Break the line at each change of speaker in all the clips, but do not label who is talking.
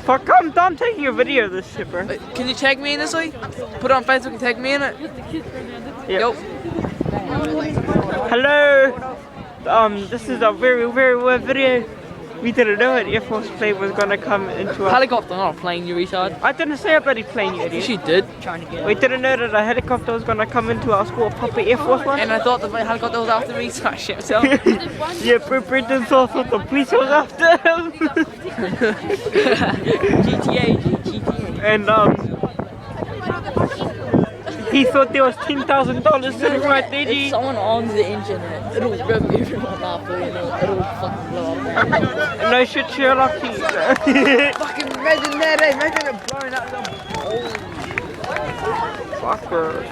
Fuck, I'm taking a video of this shit, bro.
Can you tag me in this way? Put it on Facebook and tag me in it.
Yep. Hello. This is a very, very weird video. We didn't know an Air Force plane was gonna come into a
Helicopter, not a plane, you retard.
I didn't say a bloody plane, you idiot.
She did.
We didn't know that a helicopter was gonna come into our school, a proper Air Force one.
And I thought the helicopter was after me, so I shit myself.
Yeah, Brendan thought the police was after him.
GTA.
And he thought there was $10,000 sitting right there.
If someone on the internet, it'll rip everyone up, it'll fucking blow up.
No shit, Sherlock.
Fucking imagine that, eh? Imagine it blowing up.
Fuck, bro.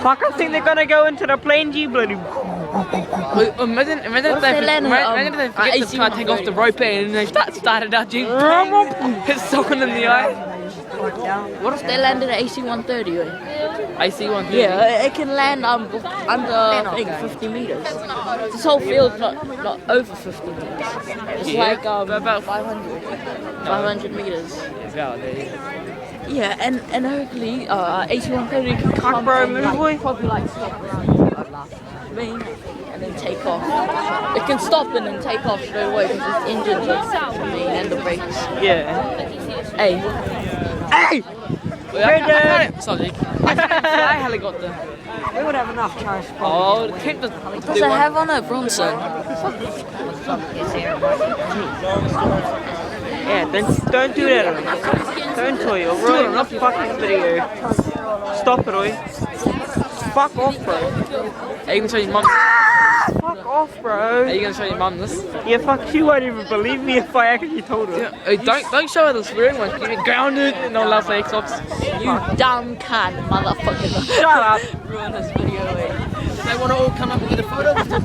Fuck, I think they're gonna go into the plane, G bloody.
Imagine if they forget to try to take off the rope and they started out, G. Hit someone in the eye.
What if they landed at AC-130?
AC-130?
Yeah, it can land under I think 50 meters. This whole field's not over 50 meters. It's like
about
500 meters.
About there.
Yeah, and hopefully AC-130 can come
bro,
and
move away.
probably like stop around and then take off. It can stop and then take off straight away because its engines and the brakes.
Yeah.
Hey.
Hey!
Brendan! Sorry. I can't fly helicopter.
We would have enough cars.
Oh, keep the.
What does it have on it, Bronson?
Yeah, don't do that. Don't toy. You're ruining the fucking video. Stop it, oi. Fuck off, bro.
Are you gonna show your mum?
Fuck off, bro.
Are you gonna show your mum this?
Yeah, fuck, she won't even believe me if I actually told her.
Hey, don't show her the swearing one. You get grounded and all that fake stops.
You dumb cunt, motherfucker.
Shut up.
Ruin this video, eh?
They want to all come up and get a photo with the